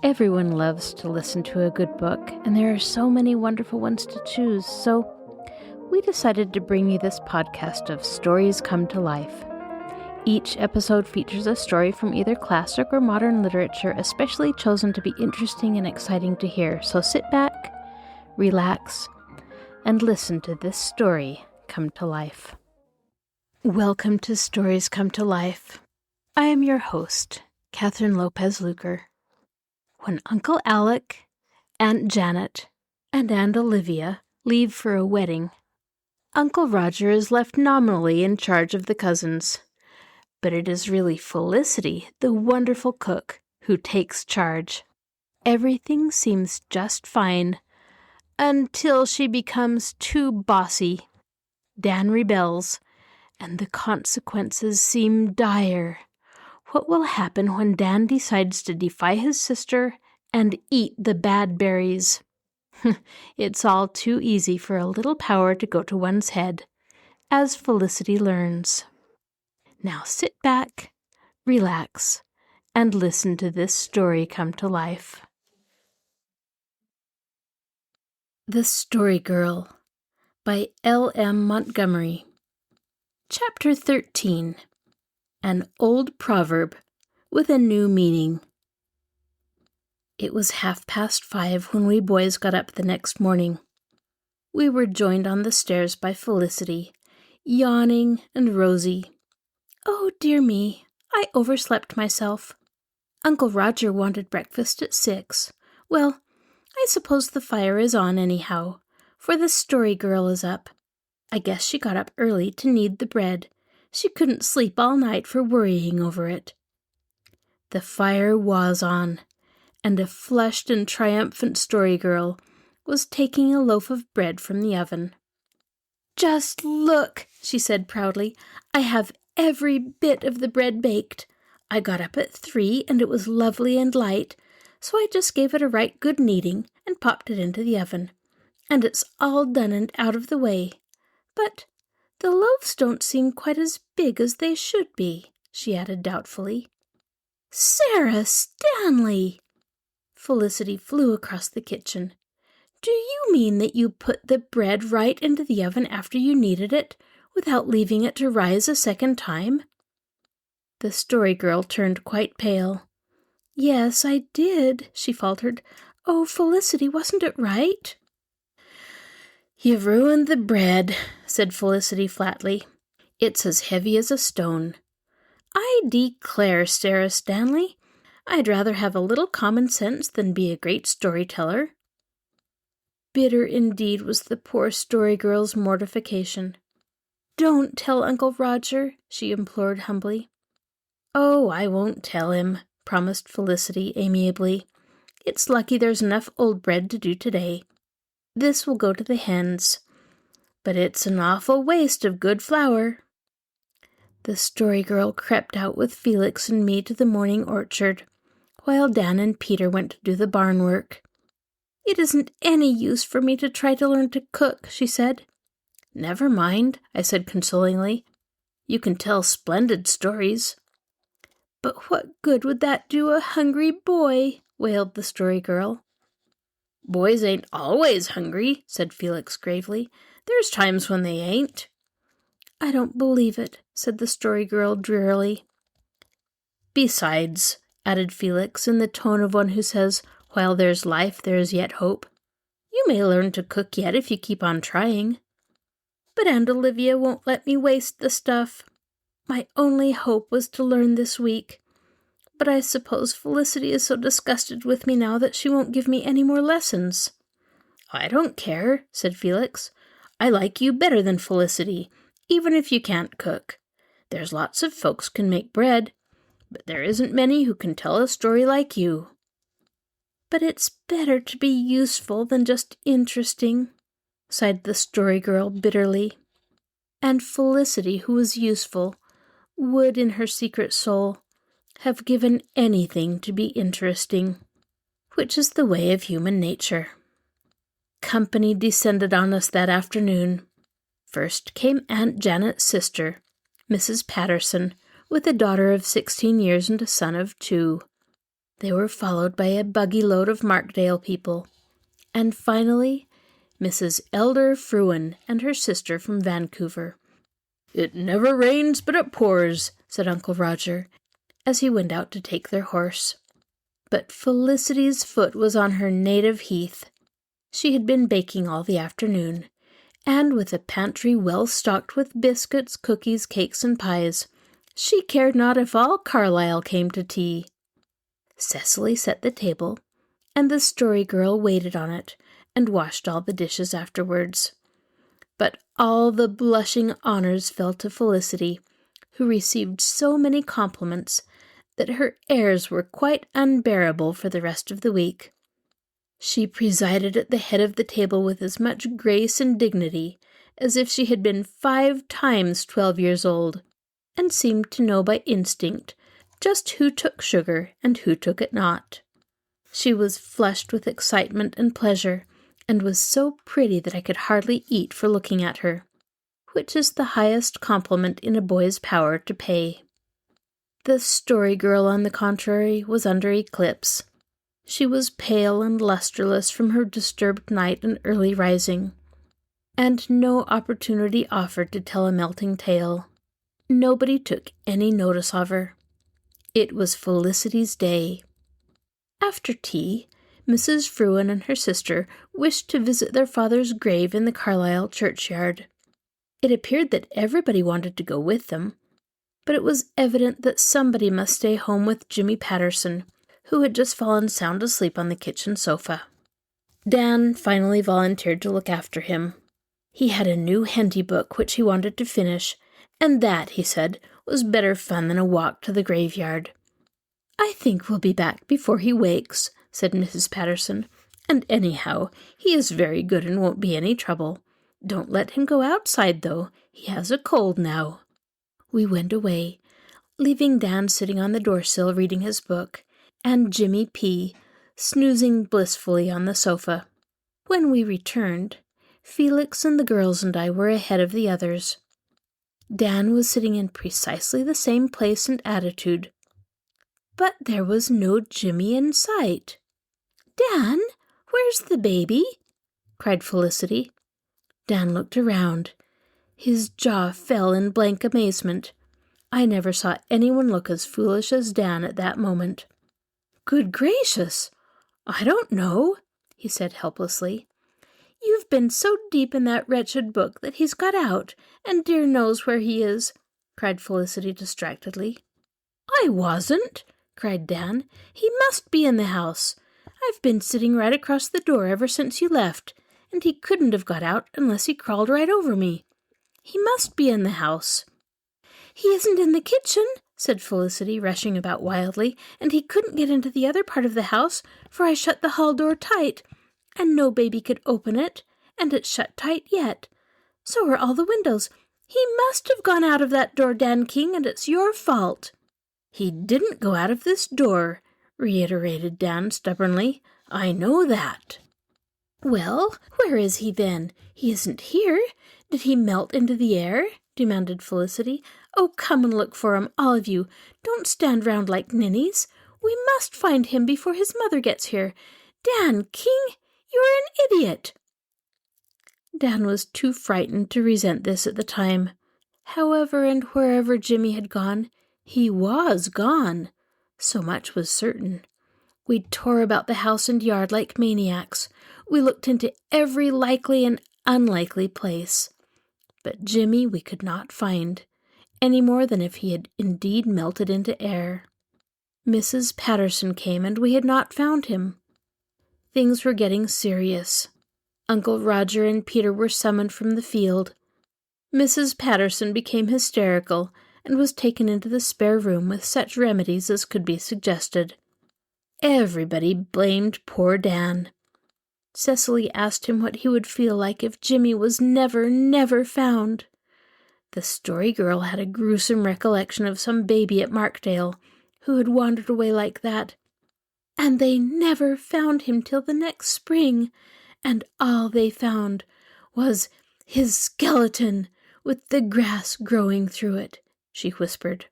Everyone loves to listen to a good book, and there are so many wonderful ones to choose, so we decided to bring you this podcast of Stories Come to Life. Each episode features a story from either classic or modern literature, especially chosen to be interesting and exciting to hear. So sit back, relax, and listen to this story come to life. Welcome to Stories Come to Life. I am your host, Kathryn Lopez Luker. When Uncle Alec, Aunt Janet, and Aunt Olivia leave for a wedding, Uncle Roger is left nominally in charge of the cousins. But it is really Felicity, the wonderful cook, who takes charge. Everything seems just fine until she becomes too bossy. Dan rebels, and the consequences seem dire. What will happen when Dan decides to defy his sister and eat the bad berries? It's all too easy for a little power to go to one's head, as Felicity learns. Now sit back, relax, and listen to this story come to life. The Story Girl by L.M. Montgomery. Chapter 13. An Old Proverb with a New Meaning. It was 5:30 when we boys got up the next morning. We were joined on the stairs by Felicity, yawning and rosy. "Oh, dear me, I overslept myself. Uncle Roger wanted breakfast at 6. Well, I suppose the fire is on anyhow, for the Story Girl is up. I guess she got up early to knead the bread. She couldn't sleep all night for worrying over it." The fire was on, and a flushed and triumphant Story Girl was taking a loaf of bread from the oven. "Just look," she said proudly. "I have every bit of the bread baked. I got up at 3, and it was lovely and light, so I just gave it a right good kneading and popped it into the oven. And it's all done and out of the way. But the loaves don't seem quite as big as they should be," she added doubtfully. "Sarah Stanley!" Felicity flew across the kitchen. "Do you mean that you put the bread right into the oven after you kneaded it, without leaving it to rise a second time?" The Story Girl turned quite pale. "Yes, I did," she faltered. "Oh, Felicity, wasn't it right?" "You've ruined the bread," said Felicity flatly. "It's as heavy as a stone. I declare, Sarah Stanley, I'd rather have a little common sense than be a great storyteller." Bitter indeed was the poor Story Girl's mortification. "Don't tell Uncle Roger," she implored humbly. "Oh, I won't tell him," promised Felicity amiably. "It's lucky there's enough old bread to do today. This will go to the hens. But it's an awful waste of good flour." The Story Girl crept out with Felix and me to the morning orchard, while Dan and Peter went to do the barn work. "It isn't any use for me to try to learn to cook," she said. "Never mind," I said consolingly. "You can tell splendid stories." "But what good would that do a hungry boy?" wailed the Story Girl. "Boys ain't always hungry," said Felix gravely. "There's times when they ain't." "I don't believe it," said the Story Girl drearily. "Besides," added Felix in the tone of one who says, "While there's life, there's yet hope. You may learn to cook yet if you keep on trying." "But Aunt Olivia won't let me waste the stuff. My only hope was to learn this week. But I suppose Felicity is so disgusted with me now that she won't give me any more lessons." "I don't care," said Felix. "I like you better than Felicity, even if you can't cook. There's lots of folks can make bread, but there isn't many who can tell a story like you." "But it's better to be useful than just interesting," sighed the Story Girl bitterly. And Felicity, who was useful, would, in her secret soul, have given anything to be interesting, which is the way of human nature. Company descended on us that afternoon. First came Aunt Janet's sister, Mrs. Patterson, with a daughter of 16 years and a son of 2. They were followed by a buggy load of Markdale people, and finally Mrs. Elder Fruin and her sister from Vancouver. "It never rains but it pours," said Uncle Roger, as he went out to take their horse. But Felicity's foot was on her native heath. She had been baking all the afternoon, and with a pantry well stocked with biscuits, cookies, cakes, and pies, she cared not if all Carlisle came to tea. Cecily set the table, and the Story Girl waited on it and washed all the dishes afterwards. But all the blushing honors fell to Felicity, who received so many compliments that her airs were quite unbearable for the rest of the week. She presided at the head of the table with as much grace and dignity as if she had been 5 times 12 years old, and seemed to know by instinct just who took sugar and who took it not. She was flushed with excitement and pleasure, and was so pretty that I could hardly eat for looking at her, which is the highest compliment in a boy's power to pay. The Story Girl, on the contrary, was under eclipse. She was pale and lustreless from her disturbed night and early rising, and no opportunity offered to tell a melting tale. Nobody took any notice of her. It was Felicity's day. After tea, Mrs. Fruin and her sister wished to visit their father's grave in the Carlisle churchyard. It appeared that everybody wanted to go with them, but it was evident that somebody must stay home with Jimmy Patterson, who had just fallen sound asleep on the kitchen sofa. Dan finally volunteered to look after him. He had a new Henty book which he wanted to finish, and that, he said, was better fun than a walk to the graveyard. "I think we'll be back before he wakes," said Mrs. Patterson, "and anyhow, he is very good and won't be any trouble. Don't let him go outside, though. He has a cold now." We went away, leaving Dan sitting on the doorsill reading his book, and Jimmy P. snoozing blissfully on the sofa. When we returned, Felix and the girls and I were ahead of the others. Dan was sitting in precisely the same place and attitude, but there was no Jimmy in sight. "Dan, where's the baby?" cried Felicity. Dan looked around. His jaw fell in blank amazement. I never saw anyone look as foolish as Dan at that moment. "Good gracious! I don't know," he said helplessly. "You've been so deep in that wretched book that he's got out, and dear knows where he is," cried Felicity distractedly. "I wasn't," cried Dan. "He must be in the house. I've been sitting right across the door ever since you left, and he couldn't have got out unless he crawled right over me. He must be in the house." "He isn't in the kitchen," said Felicity, rushing about wildly, "and he couldn't get into the other part of the house, for I shut the hall door tight, and no baby could open it, and it's shut tight yet. So are all the windows. He must have gone out of that door, Dan King, and it's your fault." "He didn't go out of this door," reiterated Dan stubbornly. "I know that." "Well, where is he then? He isn't here. Did he melt into the air?" demanded Felicity. "Oh, come and look for him, all of you. Don't stand round like ninnies. We must find him before his mother gets here. Dan King, you're an idiot." Dan was too frightened to resent this at the time. However and wherever Jimmy had gone, he was gone. So much was certain. We tore about the house and yard like maniacs. We looked into every likely and unlikely place. But Jimmy we could not find, any more than if he had indeed melted into air. Mrs. Patterson came, and we had not found him. Things were getting serious. Uncle Roger and Peter were summoned from the field. Mrs. Patterson became hysterical, and was taken into the spare room with such remedies as could be suggested. Everybody blamed poor Dan. Cecily asked him what he would feel like if Jimmy was never found. The Story Girl had a gruesome recollection of some baby at Markdale who had wandered away like that, and they never found him till the next spring, and all they found was his skeleton with the grass growing through it, she whispered.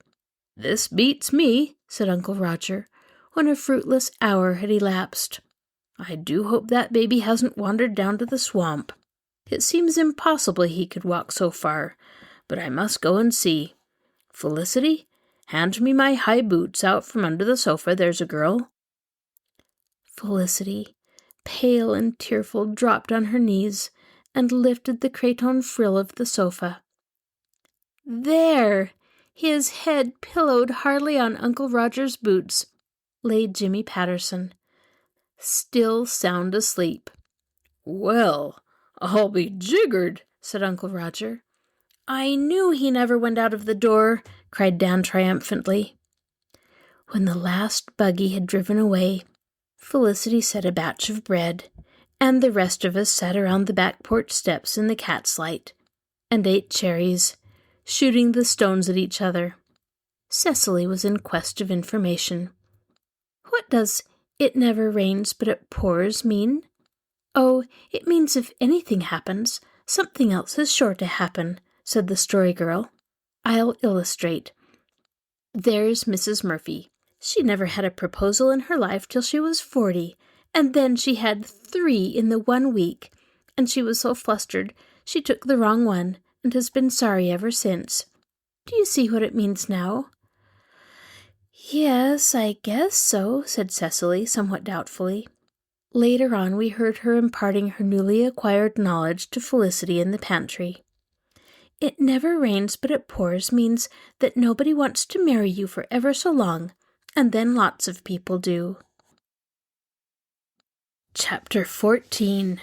"This beats me," said Uncle Roger. when a fruitless hour had elapsed. "I do hope that baby hasn't wandered down to the swamp. It seems impossible he could walk so far, but I must go and see. Felicity, hand me my high boots out from under the sofa, there's a girl." Felicity, pale and tearful, dropped on her knees and lifted the cretonne frill of the sofa. There, his head pillowed hardly on Uncle Roger's boots, lay Jimmy Patterson, still sound asleep. "Well, I'll be jiggered," said Uncle Roger. "I knew he never went out of the door," cried Dan triumphantly. When the last buggy had driven away, Felicity set a batch of bread, and the rest of us sat around the back porch steps in the cat's light, and ate cherries, shooting the stones at each other. Cecily was in quest of information. "What does 'it never rains but it pours' mean?" "Oh, it means if anything happens, something else is sure to happen," said the Story Girl. "I'll illustrate. There's Mrs. Murphy. She never had a proposal in her life till she was 40, and then she had 3 in the 1 week, and she was so flustered she took the wrong one and has been sorry ever since. Do you see what it means now?" "Yes, I guess so," said Cecily, somewhat doubtfully. Later on we heard her imparting her newly acquired knowledge to Felicity in the pantry. "It never rains but it pours" means that nobody wants to marry you for ever so long, and then lots of people do. Chapter 14.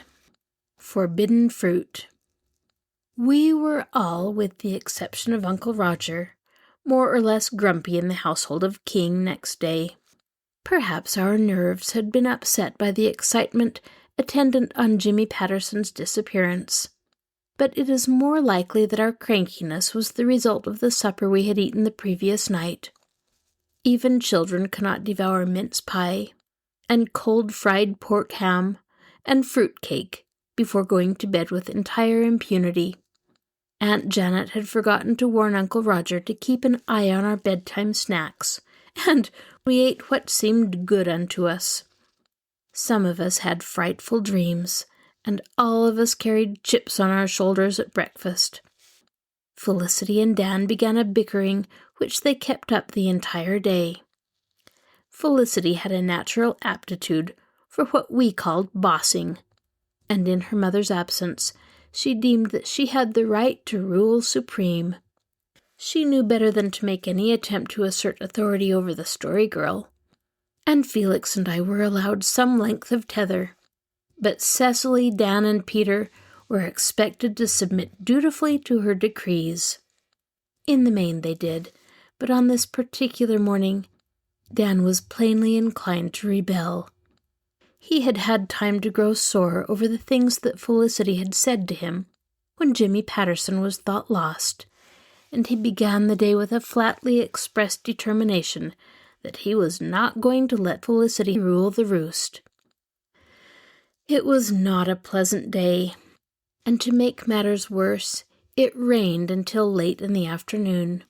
Forbidden Fruit. We were all, with the exception of Uncle Roger, more or less grumpy in the household of King next day. Perhaps our nerves had been upset by the excitement attendant on Jimmy Patterson's disappearance, but it is more likely that our crankiness was the result of the supper we had eaten the previous night. Even children cannot devour mince pie, and cold fried pork ham, and fruit cake before going to bed with entire impunity. Aunt Janet had forgotten to warn Uncle Roger to keep an eye on our bedtime snacks, and we ate what seemed good unto us. Some of us had frightful dreams, and all of us carried chips on our shoulders at breakfast. Felicity and Dan began a bickering which they kept up the entire day. Felicity had a natural aptitude for what we called bossing, and in her mother's absence she deemed that she had the right to rule supreme. She knew better than to make any attempt to assert authority over the Story Girl, and Felix and I were allowed some length of tether, but Cecily, Dan, and Peter were expected to submit dutifully to her decrees. In the main they did, but on this particular morning Dan was plainly inclined to rebel. He had had time to grow sore over the things that Felicity had said to him when Jimmy Patterson was thought lost, and he began the day with a flatly expressed determination that he was not going to let Felicity rule the roost. It was not a pleasant day, and to make matters worse, it rained until late in the afternoon.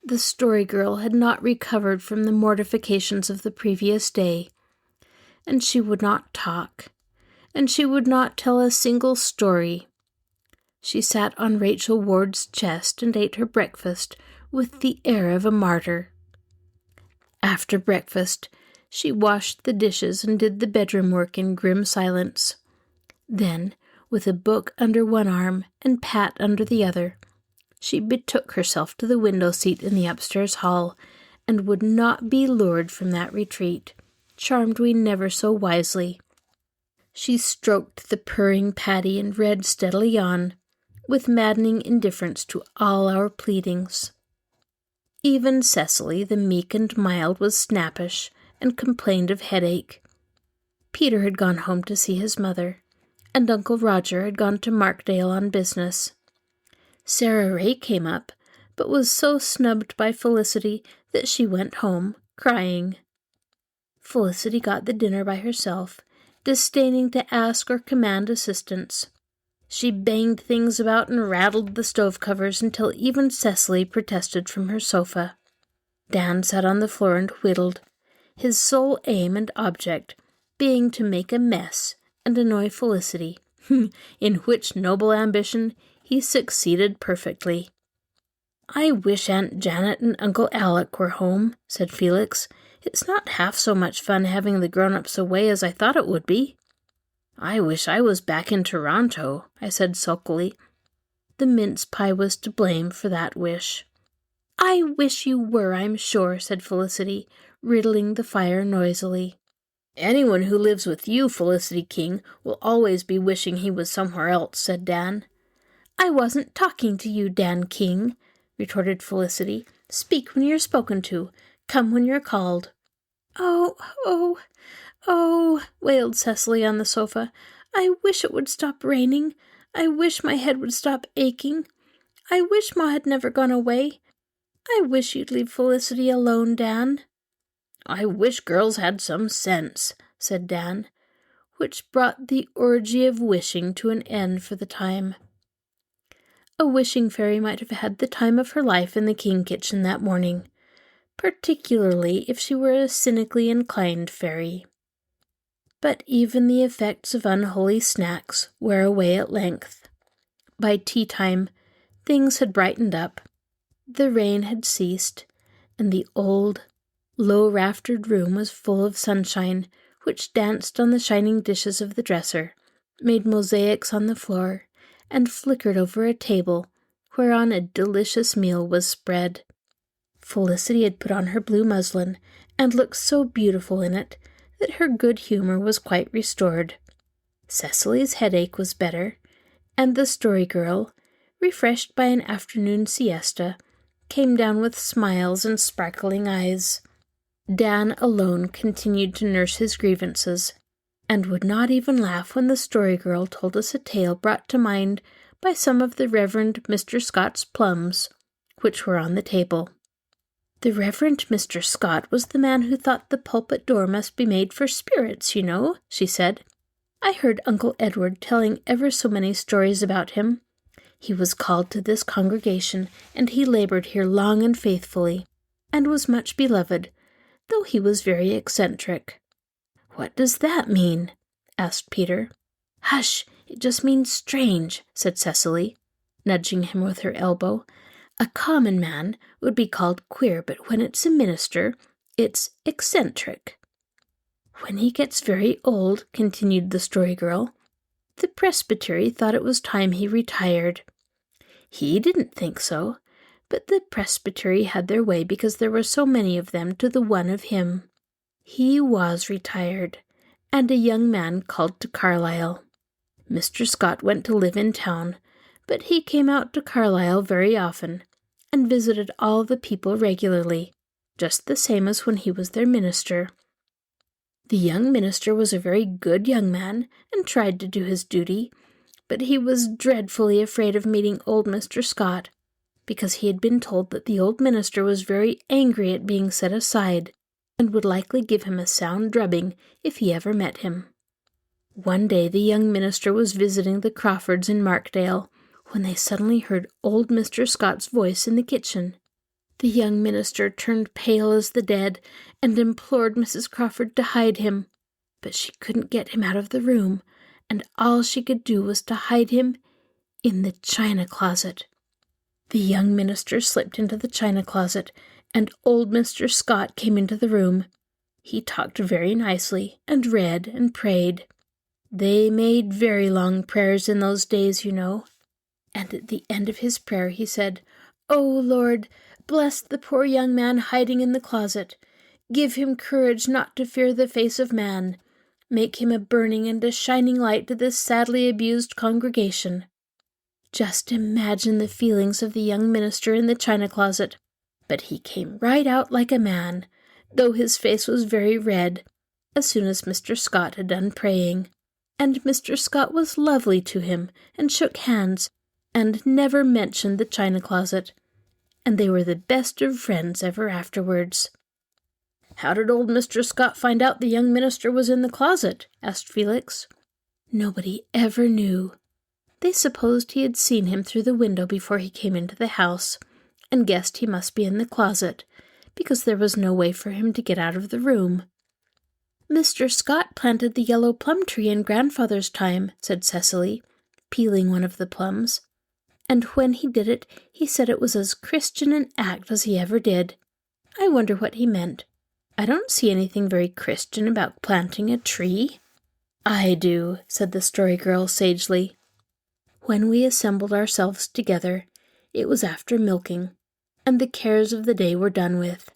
The Story Girl had not recovered from the mortifications of the previous day, and she would not talk, and she would not tell a single story. She sat on Rachel Ward's chest and ate her breakfast with the air of a martyr. After breakfast, she washed the dishes and did the bedroom work in grim silence. Then, with a book under one arm and Pat under the other, she betook herself to the window seat in the upstairs hall, and would not be lured from that retreat, charmed we never so wisely. She stroked the purring Patty and read steadily on, with maddening indifference to all our pleadings. Even Cecily, the meek and mild, was snappish, and complained of headache. Peter had gone home to see his mother, and Uncle Roger had gone to Markdale on business. Sarah Ray came up, but was so snubbed by Felicity that she went home, crying. Felicity got the dinner by herself, disdaining to ask or command assistance. She banged things about and rattled the stove covers until even Cecily protested from her sofa. Dan sat on the floor and whittled, his sole aim and object being to make a mess and annoy Felicity, in which noble ambition he succeeded perfectly. "I wish Aunt Janet and Uncle Alec were home," said Felix. "It's not half so much fun having the grown-ups away as I thought it would be." "I wish I was back in Toronto," I said sulkily. The mince pie was to blame for that wish. "I wish you were, I'm sure," said Felicity, riddling the fire noisily. "Anyone who lives with you, Felicity King, will always be wishing he was somewhere else," said Dan. "I wasn't talking to you, Dan King," retorted Felicity. "Speak when you're spoken to. Come when you're called." "Oh, oh, oh," wailed Cecily on the sofa. "I wish it would stop raining. I wish my head would stop aching. I wish Ma had never gone away. I wish you'd leave Felicity alone, Dan." "I wish girls had some sense," said Dan, which brought the orgy of wishing to an end for the time. A wishing fairy might have had the time of her life in the King kitchen that morning, particularly if she were a cynically inclined fairy. But even the effects of unholy snacks wear away at length. By tea-time, things had brightened up. The rain had ceased, and the old, low-raftered room was full of sunshine, which danced on the shining dishes of the dresser, made mosaics on the floor, and flickered over a table whereon a delicious meal was spread. Felicity had put on her blue muslin, and looked so beautiful in it that her good humor was quite restored. Cecily's headache was better, and the Story Girl, refreshed by an afternoon siesta, came down with smiles and sparkling eyes. Dan alone continued to nurse his grievances, and would not even laugh when the Story Girl told us a tale brought to mind by some of the Reverend Mr. Scott's plums, which were on the table. The Reverend Mr. Scott was the man who thought the pulpit door must be made for spirits, you know, she said. I heard Uncle Edward telling ever so many stories about him. He was called to this congregation, and he labored here long and faithfully, and was much beloved, though he was very eccentric. "What does that mean?" asked Peter. "Hush, it just means strange," said Cecily, nudging him with her elbow. "A common man would be called queer, but when it's a minister, it's eccentric." "When he gets very old," continued the Story Girl, "the presbytery thought it was time he retired. He didn't think so, but the presbytery had their way because there were so many of them to the one of him. He was retired, and a young man called to Carlisle. Mr. Scott went to live in town, but he came out to Carlisle very often, and visited all the people regularly, just the same as when he was their minister. The young minister was a very good young man, and tried to do his duty, but he was dreadfully afraid of meeting old Mr. Scott, because he had been told that the old minister was very angry at being set aside, and would likely give him a sound drubbing if he ever met him. One day the young minister was visiting the Crawfords in Markdale, when they suddenly heard old Mr. Scott's voice in the kitchen. The young minister turned pale as the dead, and implored Mrs. Crawford to hide him, but she couldn't get him out of the room, and all she could do was to hide him in the china closet. The young minister slipped into the china closet, and old Mr. Scott came into the room. He talked very nicely, and read and prayed. They made very long prayers in those days, you know. And at the end of his prayer he said, 'O Lord, bless the poor young man hiding in the closet. Give him courage not to fear the face of man. Make him a burning and a shining light to this sadly abused congregation.' Just imagine the feelings of the young minister in the china closet. But he came right out like a man, though his face was very red, as soon as Mr. Scott had done praying. And Mr. Scott was lovely to him, and shook hands, and never mentioned the china closet, and they were the best of friends ever afterwards." "How did old Mr. Scott find out the young minister was in the closet?" asked Felix. "Nobody ever knew. They supposed he had seen him through the window before he came into the house, and guessed he must be in the closet, because there was no way for him to get out of the room. "Mr. Scott planted the yellow plum tree in grandfather's time," said Cecily, peeling one of the plums. "And when he did it, he said it was as Christian an act as he ever did. I wonder what he meant. I don't see anything very Christian about planting a tree." "I do," said the Story Girl sagely. When we assembled ourselves together, it was after milking, and the cares of the day were done with.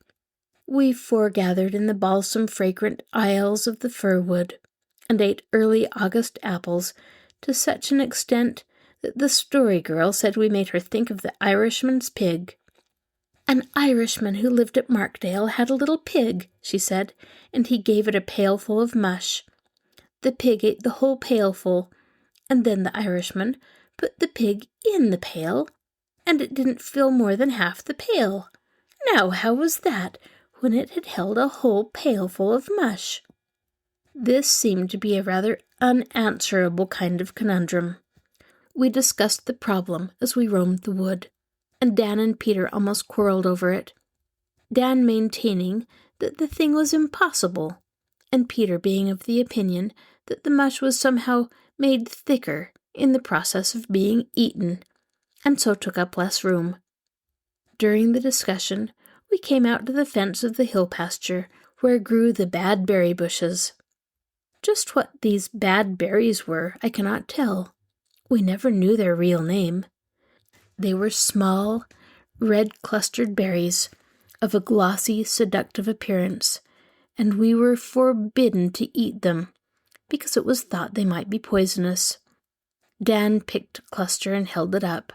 We foregathered in the balsam-fragrant aisles of the fir-wood, and ate early August apples to such an extent that the Story Girl said we made her think of the Irishman's pig. "An Irishman who lived at Markdale had a little pig," she said, "and he gave it a pailful of mush. The pig ate the whole pailful, and then the Irishman put the pig in the pail, and it didn't fill more than half the pail. Now, how was that, when it had held a whole pailful of mush?" This seemed to be a rather unanswerable kind of conundrum. We discussed the problem as we roamed the wood, and Dan and Peter almost quarreled over it, Dan maintaining that the thing was impossible, and Peter being of the opinion that the mush was somehow made thicker in the process of being eaten, and so took up less room. During the discussion, we came out to the fence of the hill pasture, where grew the bad berry bushes. Just what these bad berries were, I cannot tell. We never knew their real name. They were small, red-clustered berries, of a glossy, seductive appearance, and we were forbidden to eat them, because it was thought they might be poisonous. Dan picked a cluster and held it up.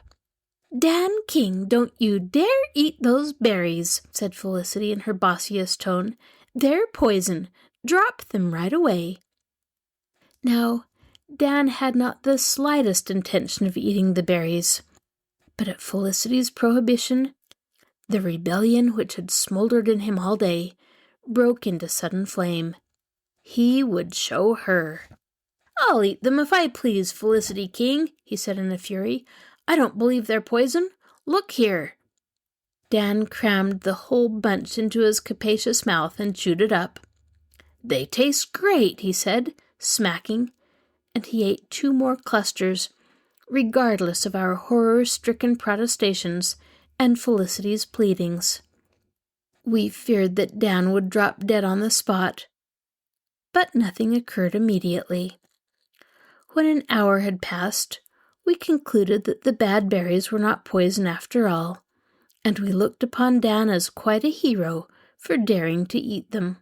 "Dan King, don't you dare eat those berries," said Felicity in her bossiest tone. "They're poison. Drop them right away." Now, Dan had not the slightest intention of eating the berries, but at Felicity's prohibition, the rebellion which had smoldered in him all day broke into sudden flame. He would show her. "I'll eat them if I please, Felicity King," he said in a fury. "I don't believe they're poison. Look here." Dan crammed the whole bunch into his capacious mouth and chewed it up. "They taste great," he said, smacking, and he ate 2 more clusters, regardless of our horror-stricken protestations and Felicity's pleadings. We feared that Dan would drop dead on the spot, but nothing occurred immediately. When an hour had passed, we concluded that the bad berries were not poison after all, and we looked upon Dan as quite a hero for daring to eat them.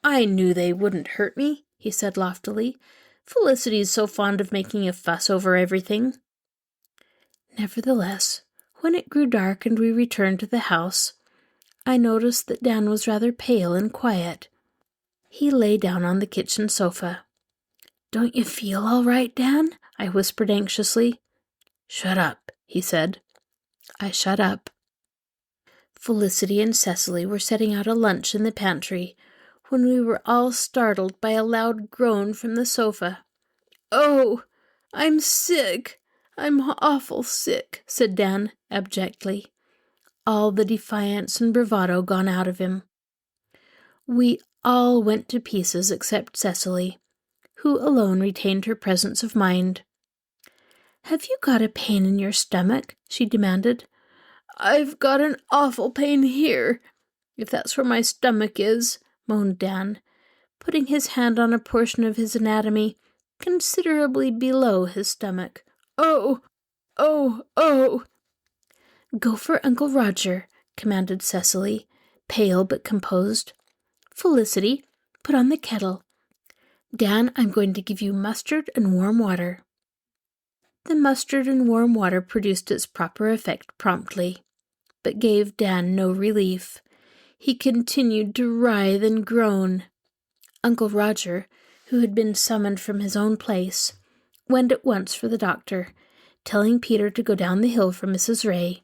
"I knew they wouldn't hurt me," he said loftily. "Felicity's so fond of making a fuss over everything." Nevertheless, when it grew dark and we returned to the house, I noticed that Dan was rather pale and quiet. He lay down on the kitchen sofa. "Don't you feel all right, Dan?" I whispered anxiously. "Shut up," he said. I shut up. Felicity and Cecily were setting out a lunch in the pantry when we were all startled by a loud groan from the sofa. "Oh, I'm sick. I'm awful sick," said Dan abjectly, all the defiance and bravado gone out of him. We all went to pieces except Cecily, who alone retained her presence of mind. "Have you got a pain in your stomach?" she demanded. "I've got an awful pain here, if that's where my stomach is," moaned Dan, putting his hand on a portion of his anatomy considerably below his stomach. "Oh, oh, oh!" "Go for Uncle Roger," commanded Cecily, pale but composed. "Felicity, put on the kettle. Dan, I'm going to give you mustard and warm water." The mustard and warm water produced its proper effect promptly, but gave Dan no relief. He continued to writhe and groan. Uncle Roger, who had been summoned from his own place, went at once for the doctor, telling Peter to go down the hill for Mrs. Ray.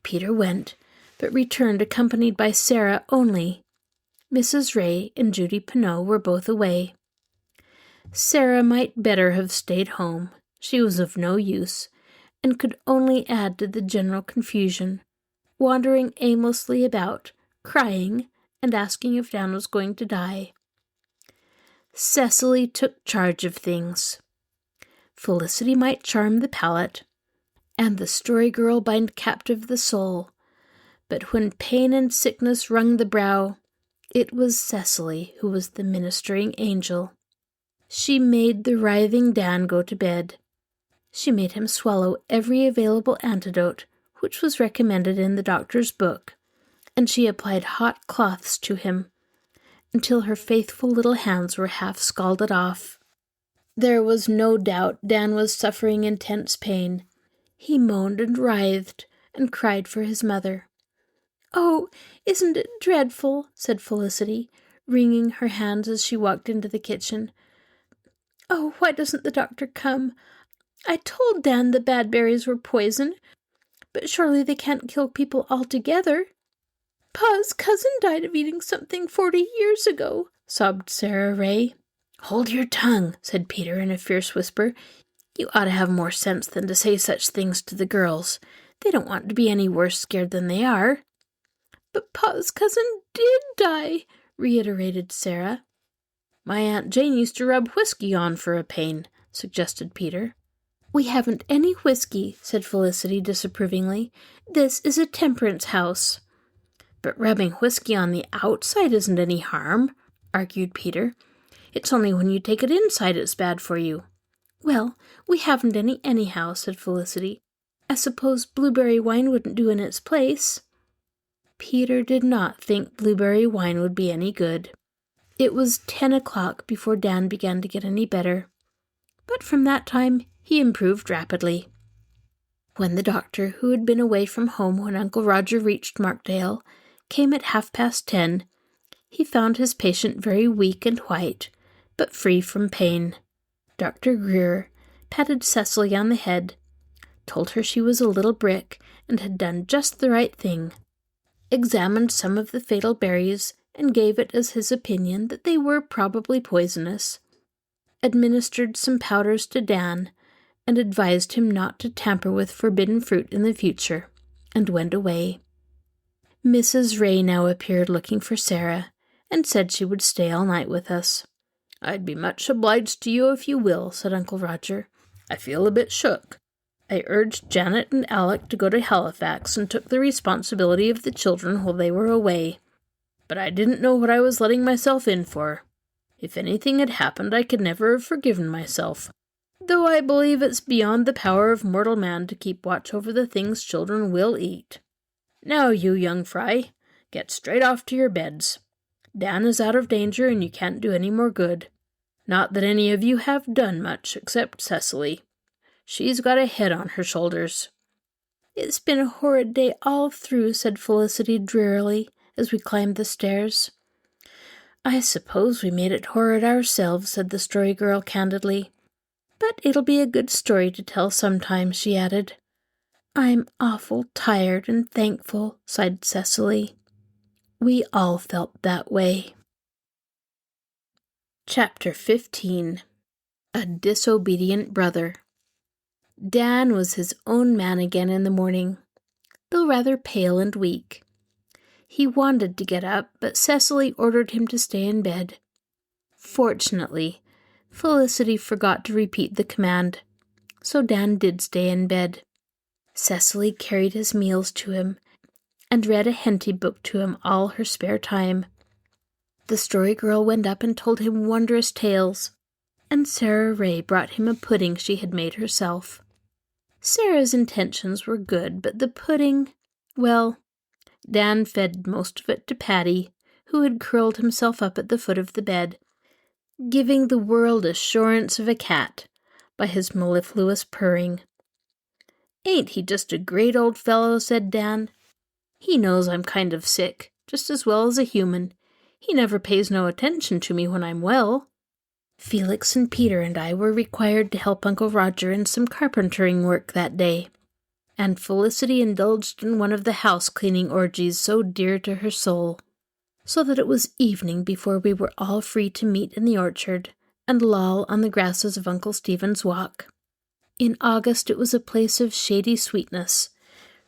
Peter went, but returned accompanied by Sarah only. Mrs. Ray and Judy Pineau were both away. Sarah might better have stayed home. She was of no use, and could only add to the general confusion, wandering aimlessly about, crying and asking if Dan was going to die. Cecily took charge of things. Felicity might charm the palate, and the story girl bind captive the soul, but when pain and sickness wrung the brow, it was Cecily who was the ministering angel. She made the writhing Dan go to bed. She made him swallow every available antidote which was recommended in the doctor's book, and she applied hot cloths to him until her faithful little hands were half scalded off. There was no doubt Dan was suffering intense pain. He moaned and writhed and cried for his mother. "Oh, isn't it dreadful?" said Felicity, wringing her hands as she walked into the kitchen. "Oh, why doesn't the doctor come? I told Dan the bad berries were poison, but surely they can't kill people altogether. Pa's cousin died of eating something 40 years ago," sobbed Sarah Ray. "Hold your tongue," said Peter in a fierce whisper. "You ought to have more sense than to say such things to the girls. They don't want to be any worse scared than they are." "But Pa's cousin did die," reiterated Sarah. "My Aunt Jane used to rub whiskey on for a pain," suggested Peter. "We haven't any whiskey," said Felicity disapprovingly. "This is a temperance house." "But rubbing whiskey on the outside isn't any harm," argued Peter. "It's only when you take it inside it's bad for you." "Well, we haven't any anyhow," said Felicity. "I suppose blueberry wine wouldn't do in its place." Peter did not think blueberry wine would be any good. It was 10 o'clock before Dan began to get any better, but from that time he improved rapidly. When the doctor, who had been away from home when Uncle Roger reached Markdale, came at 10:30, he found his patient very weak and white, but free from pain. Dr. Greer patted Cecily on the head, told her she was a little brick and had done just the right thing, examined some of the fatal berries and gave it as his opinion that they were probably poisonous, administered some powders to Dan, and advised him not to tamper with forbidden fruit in the future, and went away. Mrs. Ray now appeared looking for Sarah, and said she would stay all night with us. "I'd be much obliged to you if you will," said Uncle Roger. "I feel a bit shook. I urged Janet and Alec to go to Halifax and took the responsibility of the children while they were away. But I didn't know what I was letting myself in for. If anything had happened, I could never have forgiven myself, though I believe it's beyond the power of mortal man to keep watch over the things children will eat. Now, you young fry, get straight off to your beds. Dan is out of danger and you can't do any more good. Not that any of you have done much, except Cecily. She's got a head on her shoulders." "It's been a horrid day all through," said Felicity drearily, as we climbed the stairs. "I suppose we made it horrid ourselves," said the story girl candidly. "But it'll be a good story to tell sometime," she added. "I'm awful tired and thankful," sighed Cecily. We all felt that way. Chapter 15. A Disobedient Brother. Dan was his own man again in the morning, though rather pale and weak. He wanted to get up, but Cecily ordered him to stay in bed. Fortunately, Felicity forgot to repeat the command, so Dan did stay in bed. Cecily carried his meals to him and read a Henty book to him all her spare time. The story girl went up and told him wondrous tales, and Sarah Ray brought him a pudding she had made herself. Sarah's intentions were good, but the pudding, well, Dan fed most of it to Patty, who had curled himself up at the foot of the bed, giving the world assurance of a cat by his mellifluous purring. "Ain't he just a great old fellow?" said Dan. "He knows I'm kind of sick, just as well as a human. He never pays no attention to me when I'm well." Felix and Peter and I were required to help Uncle Roger in some carpentering work that day, and Felicity indulged in one of the house-cleaning orgies so dear to her soul, so that it was evening before we were all free to meet in the orchard and loll on the grasses of Uncle Stephen's Walk. In August it was a place of shady sweetness,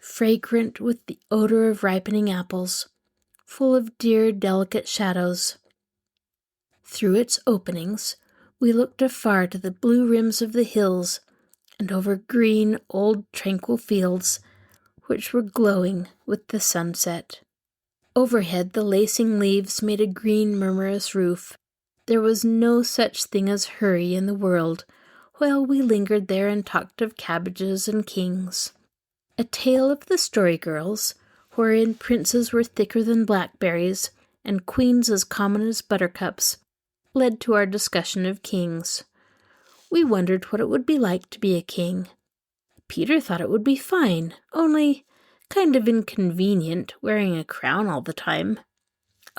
fragrant with the odor of ripening apples, full of dear, delicate shadows. Through its openings, we looked afar to the blue rims of the hills and over green, old, tranquil fields, which were glowing with the sunset. Overhead, the lacing leaves made a green, murmurous roof. There was no such thing as hurry in the world, while we lingered there and talked of cabbages and kings. A tale of the Story Girls, wherein princes were thicker than blackberries and queens as common as buttercups, led to our discussion of kings. We wondered what it would be like to be a king. Peter thought it would be fine, only kind of inconvenient, wearing a crown all the time.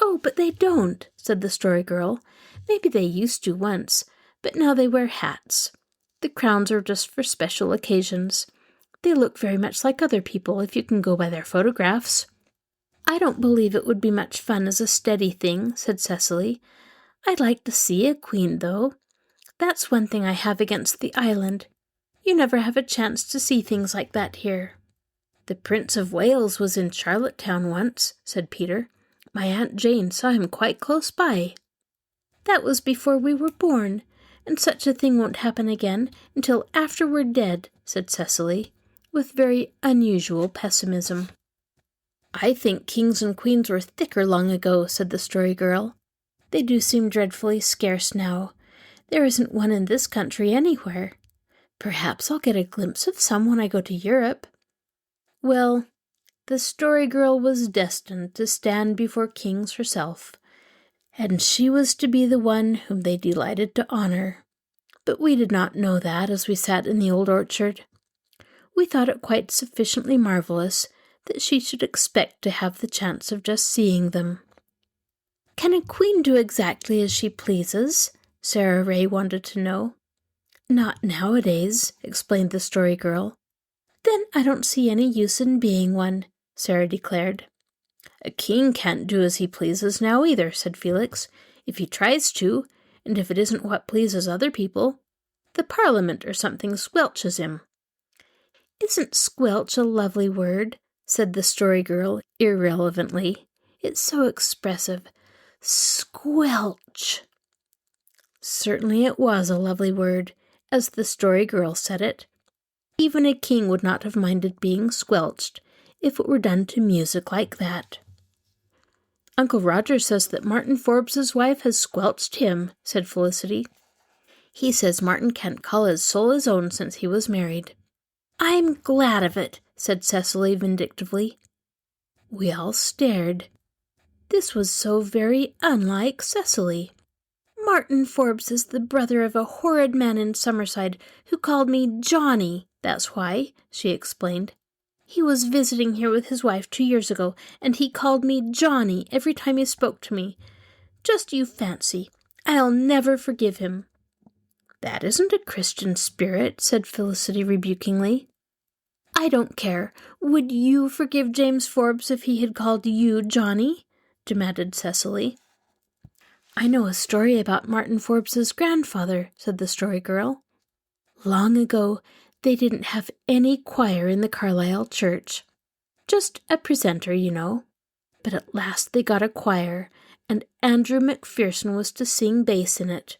"Oh, but they don't," said the Story Girl. "Maybe they used to once, but now they wear hats. The crowns are just for special occasions. They look very much like other people, if you can go by their photographs." "I don't believe it would be much fun as a steady thing," said Cecily. "I'd like to see a queen, though. That's one thing I have against the island. You never have a chance to see things like that here." "The Prince of Wales was in Charlottetown once," said Peter. "My Aunt Jane saw him quite close by." "That was before we were born, and such a thing won't happen again until after we're dead," said Cecily, with very unusual pessimism. "I think kings and queens were thicker long ago," said the Story Girl. "They do seem dreadfully scarce now. There isn't one in this country anywhere. Perhaps I'll get a glimpse of some when I go to Europe." Well, the Story Girl was destined to stand before kings herself, and she was to be the one whom they delighted to honor. But we did not know that as we sat in the old orchard. We thought it quite sufficiently marvelous that she should expect to have the chance of just seeing them. "Can a queen do exactly as she pleases?" Sarah Ray wanted to know. "Not nowadays," explained the Story Girl. "Then I don't see any use in being one," Sarah declared. "A king can't do as he pleases now either," said Felix. "If he tries to, and if it isn't what pleases other people, the Parliament or something squelches him." "Isn't squelch a lovely word?" said the Story Girl irrelevantly. "It's so expressive. Squelch." Certainly it was a lovely word, as the Story Girl said it. Even a king would not have minded being squelched if it were done to music like that. "Uncle Roger says that Martin Forbes's wife has squelched him," said Felicity. "He says Martin can't call his soul his own since he was married." "I'm glad of it," said Cecily vindictively. We all stared. This was so very unlike Cecily. "Martin Forbes is the brother of a horrid man in Summerside who called me Johnny, that's why," she explained. "He was visiting here with his wife 2 years ago, and he called me Johnny every time he spoke to me. Just you fancy. I'll never forgive him." "That isn't a Christian spirit," said Felicity rebukingly. "I don't care. Would you forgive James Forbes if he had called you Johnny?" demanded Cecily. "I know a story about Martin Forbes's grandfather," said the Story Girl. "Long ago, they didn't have any choir in the Carlisle church. Just a presenter, you know. But at last they got a choir, and Andrew McPherson was to sing bass in it.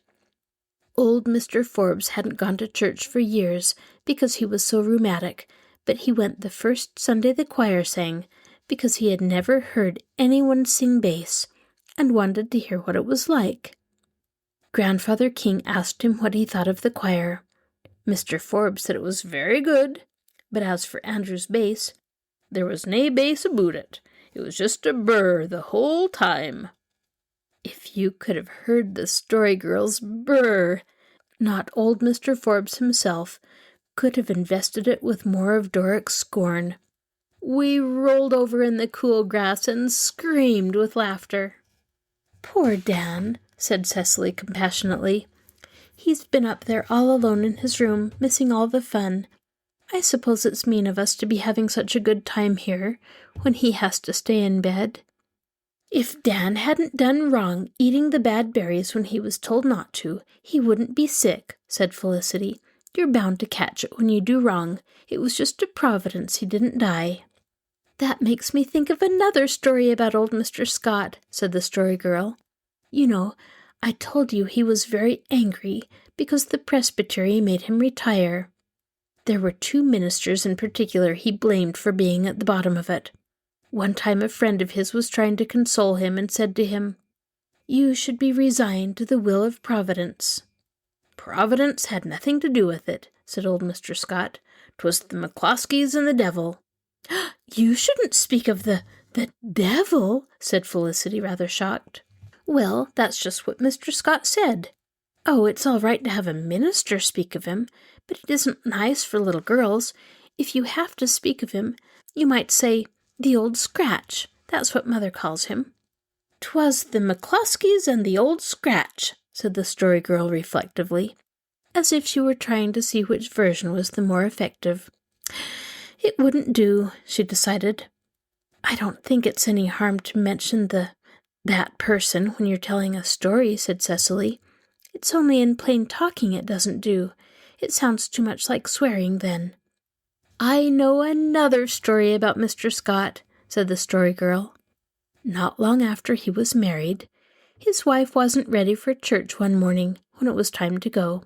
Old Mr. Forbes hadn't gone to church for years because he was so rheumatic, but he went the first Sunday the choir sang because he had never heard anyone sing bass and wanted to hear what it was like. Grandfather King asked him what he thought of the choir. Mr. Forbes said it was very good, but as for Andrew's bass, there was nae bass aboot it. It was just a burr the whole time." If you could have heard the Story Girl's burr! Not old Mr. Forbes himself could have invested it with more of Doric's scorn. We rolled over in the cool grass and screamed with laughter. "Poor Dan," said Cecily compassionately. "He's been up there all alone in his room, missing all the fun. I suppose it's mean of us to be having such a good time here, when he has to stay in bed." "If Dan hadn't done wrong eating the bad berries when he was told not to, he wouldn't be sick," said Felicity. "You're bound to catch it when you do wrong. It was just a providence he didn't die." "That makes me think of another story about old Mr. Scott," said the Story Girl. "You know, I told you he was very angry because the presbytery made him retire. There were 2 ministers in particular he blamed for being at the bottom of it. One time a friend of his was trying to console him and said to him, 'You should be resigned to the will of Providence.' 'Providence had nothing to do with it,' said old Mr. Scott. ''Twas the McCloskeys and the devil.'" "You shouldn't speak of the devil," said Felicity, rather shocked. "Well, that's just what Mr. Scott said. Oh, it's all right to have a minister speak of him, but it isn't nice for little girls. If you have to speak of him, you might say, 'the old scratch.' That's what Mother calls him." "'Twas the McCloskeys and the old scratch," said the Story Girl reflectively, as if she were trying to see which version was the more effective. "It wouldn't do," she decided. "I don't think it's any harm to mention that person when you're telling a story," said Cecily. "It's only in plain talking it doesn't do. It sounds too much like swearing then." "I know another story about Mr. Scott," said the Story Girl. Not long after he was married, his wife wasn't ready for church one morning when it was time to go.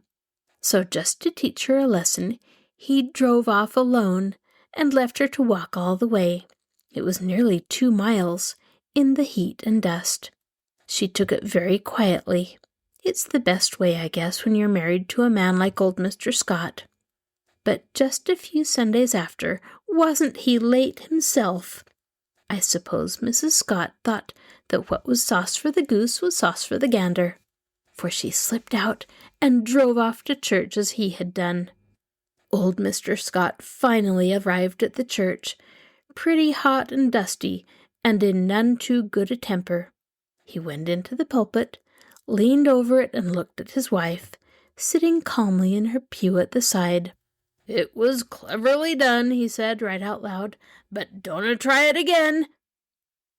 So just to teach her a lesson, he drove off alone and left her to walk all the way. It was nearly 2 miles, in the heat and dust. She took it very quietly. It's the best way, I guess, when you're married to a man like old Mr. Scott. But just a few Sundays after, wasn't he late himself? I suppose Mrs. Scott thought that what was sauce for the goose was sauce for the gander, for she slipped out and drove off to church as he had done. Old Mr. Scott finally arrived at the church, pretty hot and dusty, and in none too good a temper. He went into the pulpit, leaned over it and looked at his wife, sitting calmly in her pew at the side. "It was cleverly done," he said right out loud, "but don't try it again."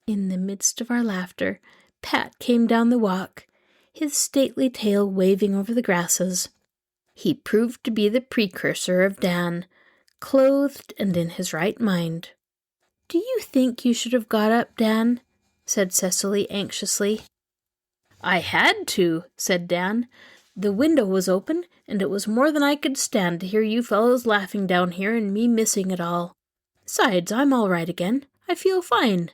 In the midst of our laughter, Pat came down the walk, his stately tail waving over the grasses. He proved to be the precursor of Dan, clothed and in his right mind. "Do you think you should have got up, Dan?" said Cecily anxiously. "I had to," said Dan. "The window was open, and it was more than I could stand to hear you fellows laughing down here and me missing it all. Besides, I'm all right again. I feel fine."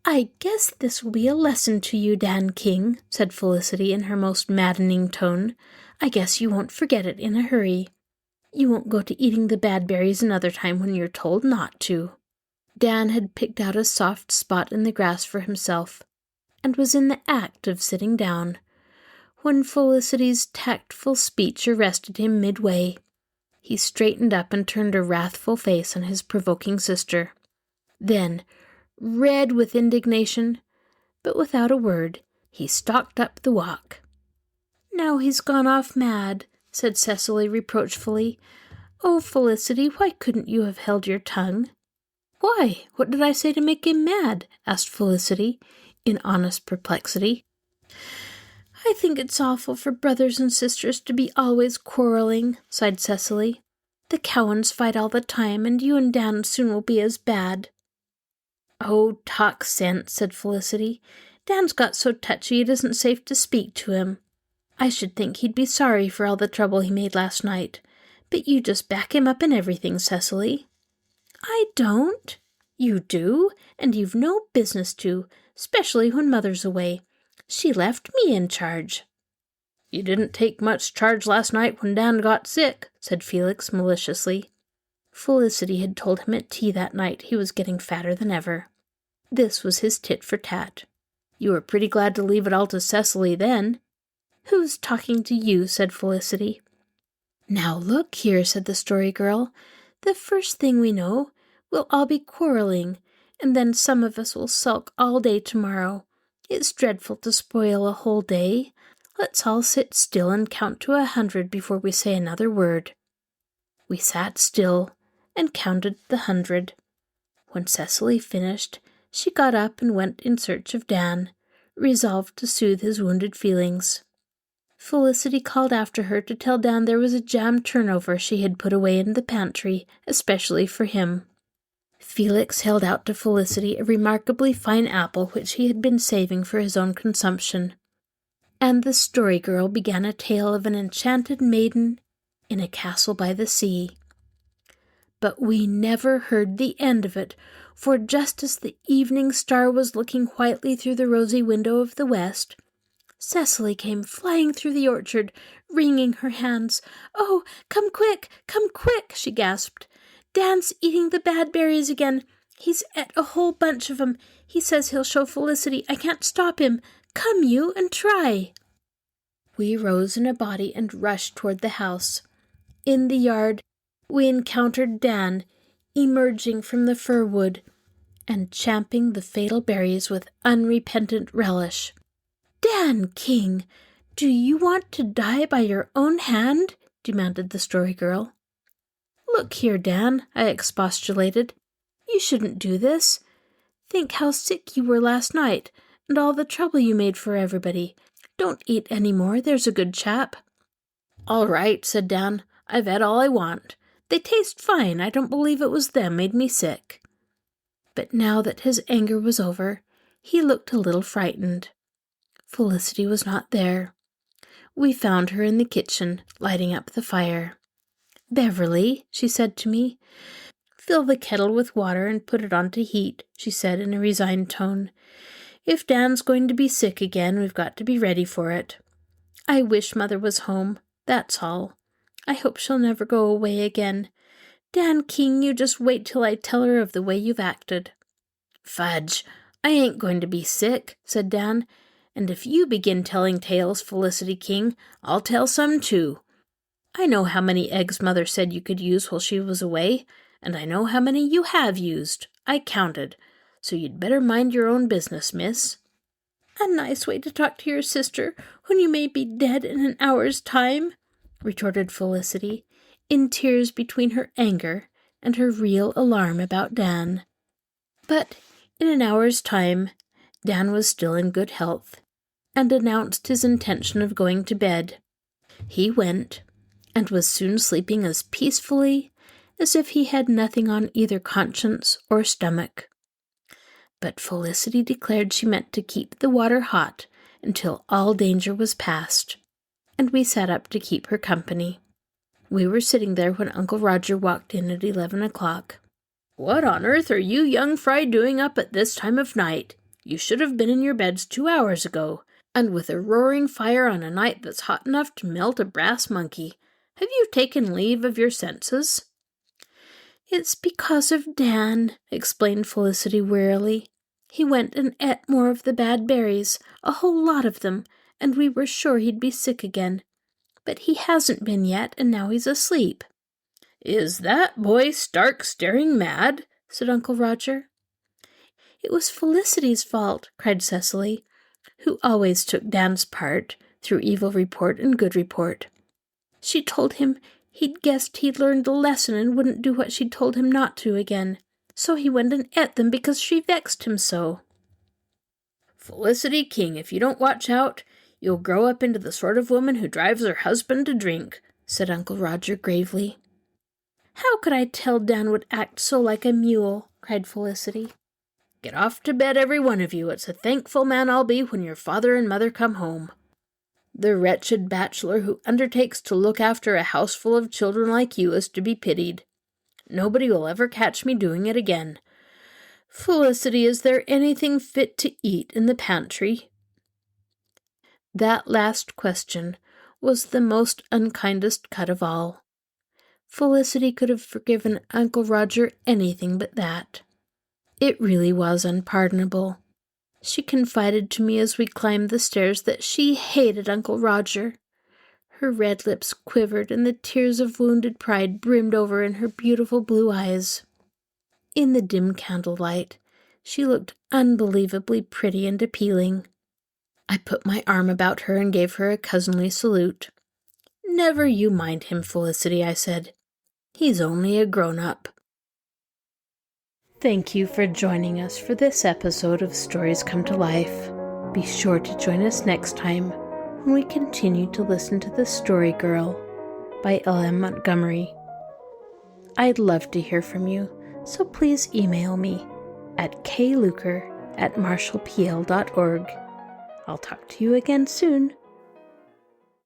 "I guess this will be a lesson to you, Dan King," said Felicity in her most maddening tone. "I guess you won't forget it in a hurry. You won't go to eating the bad berries another time when you're told not to." Dan had picked out a soft spot in the grass for himself, and was in the act of sitting down, when Felicity's tactful speech arrested him midway. He straightened up and turned a wrathful face on his provoking sister. Then, red with indignation, but without a word, he stalked up the walk. "Now he's gone off mad," said Cecily reproachfully. "Oh, Felicity, why couldn't you have held your tongue?" "Why, what did I say to make him mad?" asked Felicity, in honest perplexity. "I think it's awful for brothers and sisters to be always quarreling," sighed Cecily. "The Cowans fight all the time, and you and Dan soon will be as bad." "Oh, talk sense," said Felicity. "Dan's got so touchy it isn't safe to speak to him. I should think he'd be sorry for all the trouble he made last night. But you just back him up in everything, Cecily." "I don't." "You do, and you've no business to, especially when Mother's away. She left me in charge." "You didn't take much charge last night when Dan got sick," said Felix maliciously. Felicity had told him at tea that night he was getting fatter than ever. This was his tit for tat. "You were pretty glad to leave it all to Cecily then." "Who's talking to you?" said Felicity. "Now look here," said the Story Girl. "The first thing we know, we'll all be quarreling, and then some of us will sulk all day tomorrow. It's dreadful to spoil a whole day. Let's all sit still and count to 100 before we say another word." We sat still and counted the 100. When Cecily finished, she got up and went in search of Dan, resolved to soothe his wounded feelings. Felicity called after her to tell Dan there was a jam turnover she had put away in the pantry, especially for him. Felix held out to Felicity a remarkably fine apple which he had been saving for his own consumption, and the story girl began a tale of an enchanted maiden in a castle by the sea. But we never heard the end of it, for just as the evening star was looking whitely through the rosy window of the west, Cecily came flying through the orchard, wringing her hands. "Oh, come quick, she gasped. "Dan's eating the bad berries again. He's ate a whole bunch of 'em. He says he'll show Felicity. I can't stop him. Come you and try." We rose in a body and rushed toward the house. In the yard, we encountered Dan, emerging from the fir wood and champing the fatal berries with unrepentant relish. "Dan King, do you want to die by your own hand?" demanded the story girl. "Look here, Dan," I expostulated. "You shouldn't do this. Think how sick you were last night, and all the trouble you made for everybody. Don't eat any more, there's a good chap." "All right," said Dan. "I've had all I want. They taste fine. I don't believe it was them made me sick." But now that his anger was over, he looked a little frightened. Felicity was not there. We found her in the kitchen, lighting up the fire. "Beverly," she said to me. "Fill the kettle with water and put it on to heat," she said in a resigned tone. "If Dan's going to be sick again, we've got to be ready for it. I wish Mother was home, that's all. I hope she'll never go away again. Dan King, you just wait till I tell her of the way you've acted." "Fudge! I ain't going to be sick," said Dan. "And if you begin telling tales, Felicity King, I'll tell some too. I know how many eggs Mother said you could use while she was away, and I know how many you have used. I counted. So you'd better mind your own business, miss." "A nice way to talk to your sister when you may be dead in an hour's time," retorted Felicity, in tears between her anger and her real alarm about Dan. But in an hour's time, Dan was still in good health, and announced his intention of going to bed. He went, and was soon sleeping as peacefully as if he had nothing on either conscience or stomach. But Felicity declared she meant to keep the water hot until all danger was past, and we sat up to keep her company. We were sitting there when Uncle Roger walked in at 11 o'clock. "What on earth are you young fry doing up at this time of night? You should have been in your beds 2 hours ago, and with a roaring fire on a night that's hot enough to melt a brass monkey. Have you taken leave of your senses?" "It's because of Dan," explained Felicity wearily. "He went and ate more of the bad berries, a whole lot of them, and we were sure he'd be sick again. But he hasn't been yet, and now he's asleep." "Is that boy stark staring mad?" said Uncle Roger. "It was Felicity's fault," cried Cecily, who always took Dan's part through evil report and good report. "She told him he'd guessed he'd learned the lesson and wouldn't do what she'd told him not to again. So he went and ate them because she vexed him so." "Felicity King, if you don't watch out, you'll grow up into the sort of woman who drives her husband to drink," said Uncle Roger gravely. "How could I tell Dan would act so like a mule?" cried Felicity. "Get off to bed, every one of you. It's a thankful man I'll be when your father and mother come home. The wretched bachelor who undertakes to look after a house full of children like you is to be pitied. Nobody will ever catch me doing it again. Felicity, is there anything fit to eat in the pantry?" That last question was the most unkindest cut of all. Felicity could have forgiven Uncle Roger anything but that. It really was unpardonable. She confided to me as we climbed the stairs that she hated Uncle Roger. Her red lips quivered, and the tears of wounded pride brimmed over in her beautiful blue eyes. In the dim candlelight, she looked unbelievably pretty and appealing. I put my arm about her and gave her a cousinly salute. "Never you mind him, Felicity," I said. "He's only a grown-up." Thank you for joining us for this episode of Stories Come to Life. Be sure to join us next time when we continue to listen to The Story Girl by L.M. Montgomery. I'd love to hear from you, so please email me at kluker@marshallpl.org. I'll talk to you again soon.